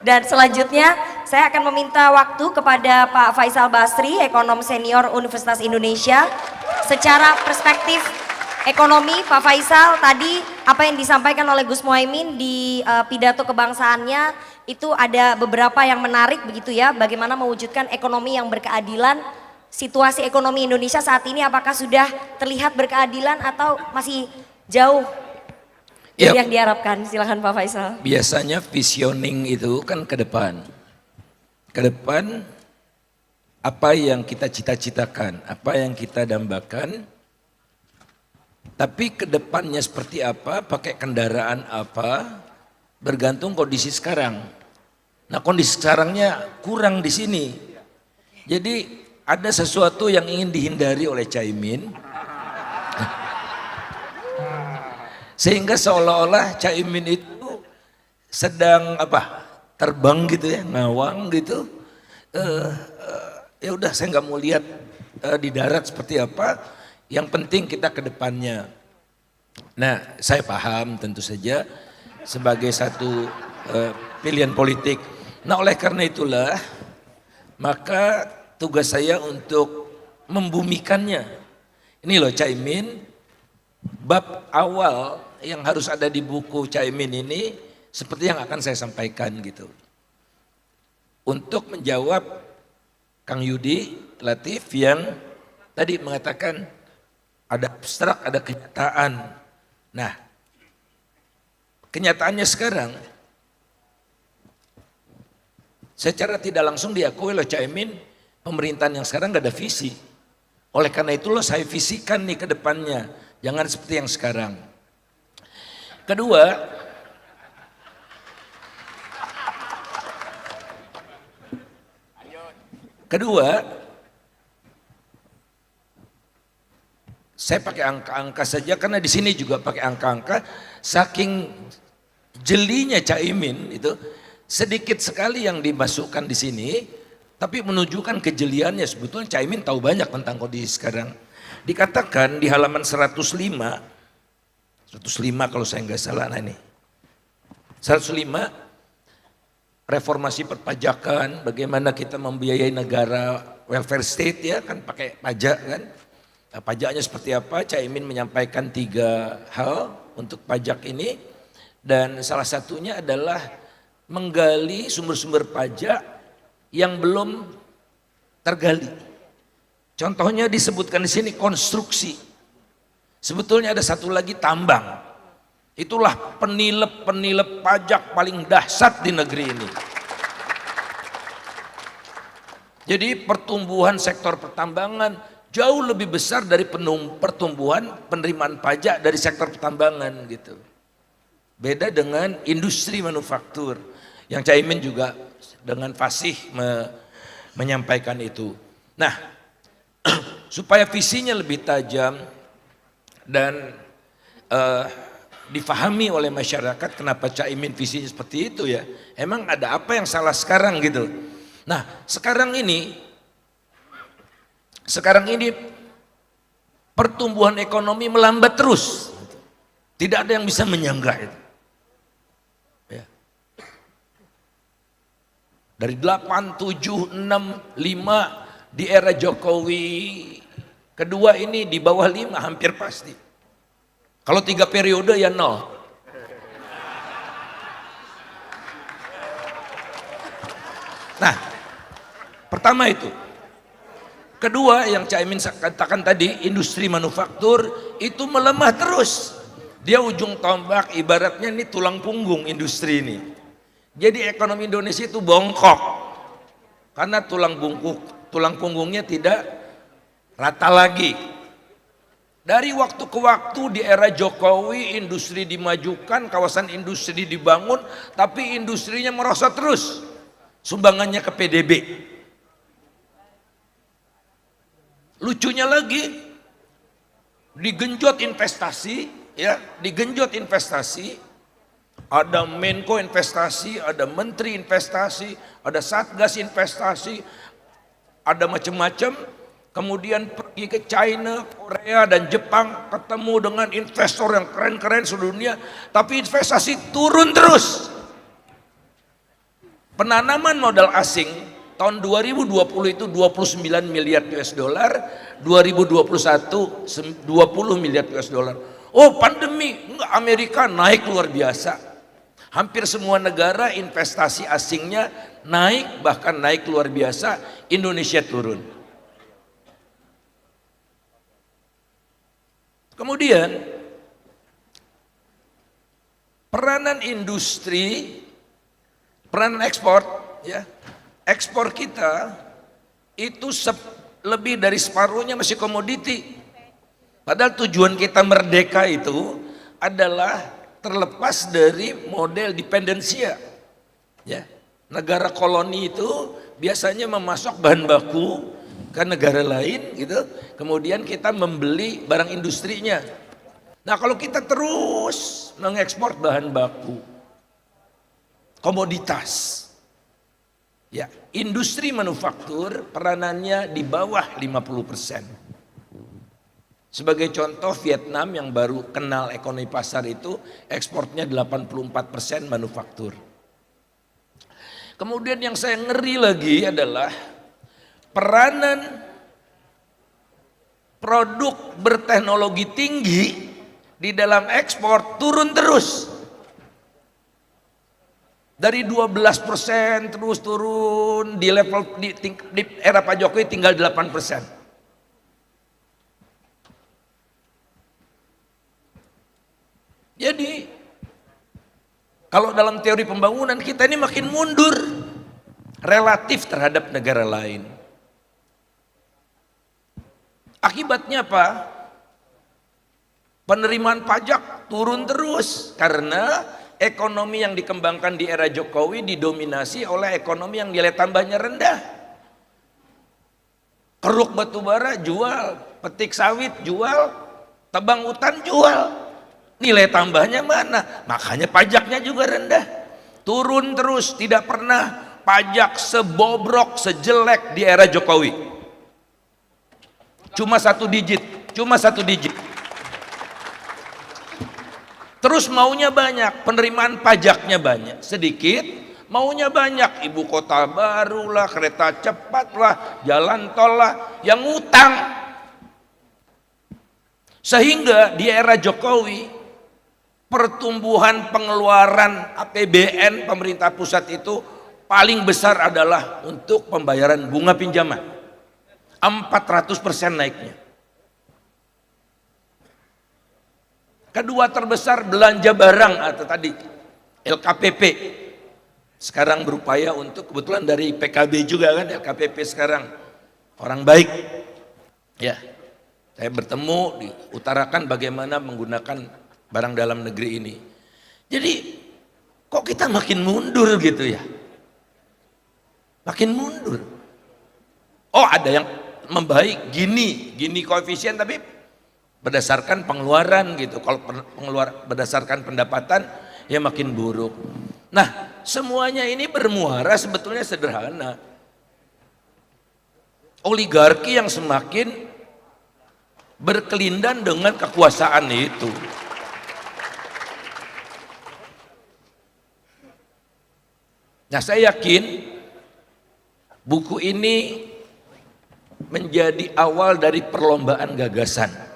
Dan selanjutnya saya akan meminta waktu kepada Pak Faisal Basri, ekonom senior Universitas Indonesia. Secara perspektif ekonomi, Pak Faisal, tadi apa yang disampaikan oleh Gus Muhaimin di pidato kebangsaannya itu ada beberapa yang menarik begitu ya, bagaimana mewujudkan ekonomi yang berkeadilan. Situasi ekonomi Indonesia saat ini apakah sudah terlihat berkeadilan atau masih jauh dari yang diharapkan? Silahkan Pak Faisal. Biasanya visioning itu kan ke depan. Ke depan apa yang kita cita-citakan, apa yang kita dambakan. Tapi ke depannya seperti apa, pakai kendaraan apa, bergantung kondisi sekarang. Nah, kondisi sekarangnya kurang di sini. Jadi ada sesuatu yang ingin dihindari oleh Caimin. Sehingga seolah-olah Caimin itu sedang terbang gitu ya, ngawang gitu. Ya udah, saya nggak mau lihat di darat seperti apa. Yang penting kita ke depannya. Nah, saya paham tentu saja sebagai satu pilihan politik. Nah, oleh karena itulah maka tugas saya untuk membumikannya. Ini loh Caimin, bab awal yang harus ada di buku Caimin ini seperti yang akan saya sampaikan gitu. Untuk menjawab Kang Yudi Latif yang tadi mengatakan ada abstrak, ada kenyataan. Nah, kenyataannya sekarang secara tidak langsung diakui oleh Caimin, pemerintahan yang sekarang gak ada visi. Oleh karena itulah saya visikan nih ke depannya, jangan seperti yang sekarang. Kedua, saya pakai angka-angka saja karena di sini juga pakai angka-angka. Saking jelinya Caimin itu sedikit sekali yang dimasukkan di sini, tapi menunjukkan kejeliannya. Sebetulnya Caimin tahu banyak tentang kondisi sekarang. Dikatakan di halaman 105 kalau saya nggak salah, nah ini 105 reformasi perpajakan, bagaimana kita membiayai negara welfare state ya kan, pakai pajak kan. Nah, pajaknya seperti apa? Caimin menyampaikan 3 hal untuk pajak ini, dan salah satunya adalah menggali sumber-sumber pajak yang belum tergali. Contohnya disebutkan di sini konstruksi. Sebetulnya ada satu lagi tambang. Itulah penilep pajak paling dahsyat di negeri ini. Jadi pertumbuhan sektor pertambangan jauh lebih besar dari pertumbuhan penerimaan pajak dari sektor pertambangan gitu. Beda dengan industri manufaktur yang Caimin juga dengan fasih menyampaikan itu. Nah, supaya visinya lebih tajam dan difahami oleh masyarakat kenapa Caimin visinya seperti itu ya. Emang ada apa yang salah sekarang gitu. Nah, sekarang ini pertumbuhan ekonomi melambat terus. Tidak ada yang bisa menyanggah itu. Ya. Dari 8, 7, 6, 5 di era Jokowi kedua ini di bawah 5 hampir pasti. Kalau 3 periode ya 0. Nah, pertama itu. Kedua yang Caimin katakan tadi, industri manufaktur itu melemah terus. Dia ujung tombak, ibaratnya ini tulang punggung industri ini. Jadi ekonomi Indonesia itu bongkok. Karena tulang punggungnya tidak rata lagi. Dari waktu ke waktu di era Jokowi industri dimajukan, kawasan industri dibangun, tapi industrinya merosot terus sumbangannya ke PDB. Lucunya lagi digenjot investasi, ya, digenjot investasi. Ada Menko investasi, ada Menteri investasi, ada Satgas investasi, ada macam-macam. Kemudian pergi ke China, Korea dan Jepang, ketemu dengan investor yang keren-keren seluruh dunia, tapi investasi turun terus. Penanaman modal asing tahun 2020 itu 29 miliar US dollar, 2021 20 miliar US dollar. Oh pandemi, enggak, Amerika naik luar biasa. Hampir semua negara investasi asingnya naik, bahkan naik luar biasa. Indonesia turun. Kemudian peranan industri, peranan ekspor, ya, ekspor kita itu lebih dari separuhnya masih komoditi. Padahal tujuan kita merdeka itu adalah terlepas dari model dependensia. Ya, negara koloni itu biasanya memasok bahan baku ke negara lain, gitu. Kemudian kita membeli barang industrinya. Nah, kalau kita terus mengekspor bahan baku, komoditas, ya, industri manufaktur peranannya di bawah 50%. Sebagai contoh, Vietnam yang baru kenal ekonomi pasar itu ekspornya 84% manufaktur. Kemudian yang saya ngeri lagi adalah peranan produk berteknologi tinggi di dalam ekspor turun terus. Dari 12% terus turun, di level di era Pak Jokowi tinggal 8%. Jadi kalau dalam teori pembangunan kita ini makin mundur relatif terhadap negara lain. Akibatnya apa? Penerimaan pajak turun terus karena ekonomi yang dikembangkan di era Jokowi didominasi oleh ekonomi yang nilai tambahnya rendah. Keruk batubara jual, petik sawit jual, tebang hutan jual. Nilai tambahnya mana? Makanya pajaknya juga rendah. Turun terus, tidak pernah pajak sebobrok, sejelek di era Jokowi. Cuma satu digit. Terus maunya banyak, penerimaan pajaknya banyak. Sedikit, maunya banyak. Ibu kota baru lah, kereta cepat lah, jalan tol lah, yang ngutang. Sehingga di era Jokowi pertumbuhan pengeluaran APBN pemerintah pusat itu paling besar adalah untuk pembayaran bunga pinjaman. 400% naiknya. Kedua terbesar belanja barang atau tadi LKPP. Sekarang berupaya untuk, kebetulan dari PKB juga kan LKPP sekarang. Orang baik. Ya. Saya bertemu, diutarakan bagaimana menggunakan barang dalam negeri ini. Jadi kok kita makin mundur gitu ya? Makin mundur. Oh, ada yang membaik gini koefisien, tapi berdasarkan pengeluaran gitu. Kalau berdasarkan pendapatan ya makin buruk. Nah, semuanya ini bermuara sebetulnya sederhana. Oligarki yang semakin berkelindan dengan kekuasaan itu. Nah, saya yakin buku ini menjadi awal dari perlombaan gagasan.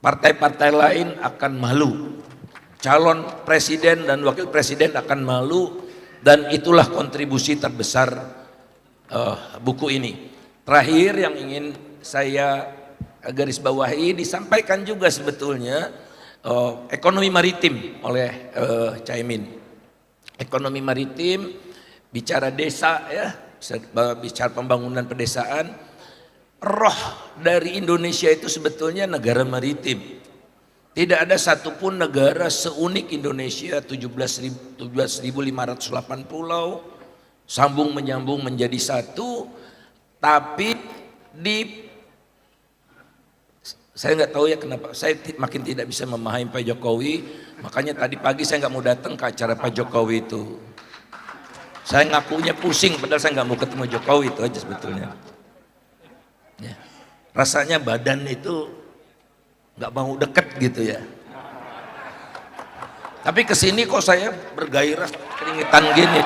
Partai-partai lain akan malu, calon presiden dan wakil presiden akan malu, dan itulah kontribusi terbesar buku ini. Terakhir yang ingin saya garis bawahi, disampaikan juga sebetulnya ekonomi maritim oleh Caimin. Ekonomi maritim, bicara desa ya, bicara pembangunan pedesaan. Roh dari Indonesia itu sebetulnya negara maritim. Tidak ada satupun negara seunik Indonesia, 17.508 pulau, sambung menyambung menjadi satu. Tapi saya nggak tahu ya kenapa, saya makin tidak bisa memahami Pak Jokowi. Makanya tadi pagi saya nggak mau datang ke acara Pak Jokowi itu. Saya ngakunya pusing, padahal saya nggak mau ketemu Jokowi, itu aja sebetulnya. Ya. Rasanya badan itu nggak mau deket gitu ya. Tapi kesini kok saya bergairah, keringetan gini.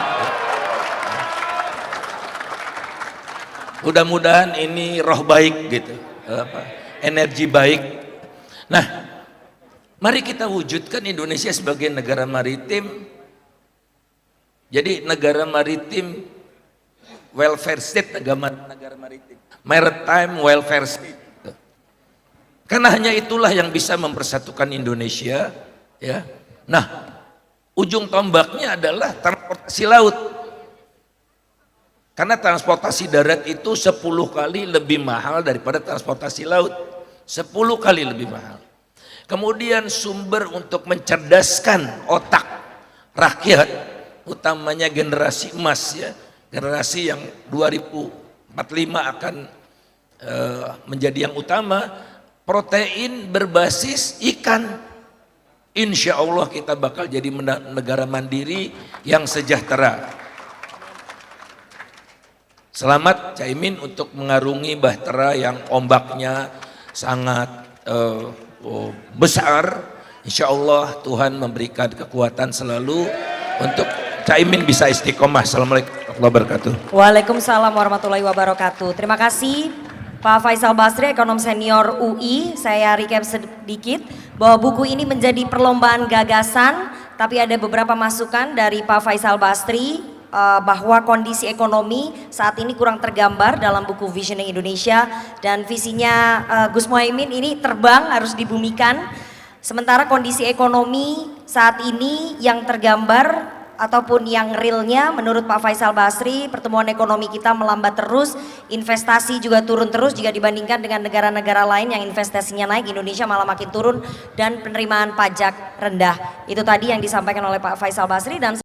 Mudah-mudahan ini roh baik gitu, energi baik. Nah, mari kita wujudkan Indonesia sebagai negara maritim. Jadi negara maritim welfare state, negara maritim, maritime welfare state. Karena hanya itulah yang bisa mempersatukan Indonesia, ya. Nah, ujung tombaknya adalah transportasi laut. Karena transportasi darat itu 10 kali lebih mahal daripada transportasi laut. 10 kali lebih mahal. Kemudian sumber untuk mencerdaskan otak rakyat, utamanya generasi emas ya, generasi yang 2045 akan menjadi yang utama, protein berbasis ikan. Insya Allah kita bakal jadi negara mandiri yang sejahtera. Selamat Caimin untuk mengarungi bahtera yang ombaknya sangat besar. Insya Allah Tuhan memberikan kekuatan selalu untuk Caimin bisa istiqomah. Assalamualaikum warahmatullahi wabarakatuh. Waalaikumsalam warahmatullahi wabarakatuh. Terima kasih Pak Faisal Basri, ekonom senior UI. Saya recap sedikit bahwa buku ini menjadi perlombaan gagasan, tapi ada beberapa masukan dari Pak Faisal Basri bahwa kondisi ekonomi saat ini kurang tergambar dalam buku Visioning Indonesia, dan visinya Gus Muhaimin ini terbang harus dibumikan, sementara kondisi ekonomi saat ini yang tergambar ataupun yang realnya menurut Pak Faisal Basri, pertumbuhan ekonomi kita melambat terus, investasi juga turun terus jika dibandingkan dengan negara-negara lain yang investasinya naik, Indonesia malah makin turun, dan penerimaan pajak rendah. Itu tadi yang disampaikan oleh Pak Faisal Basri. Dan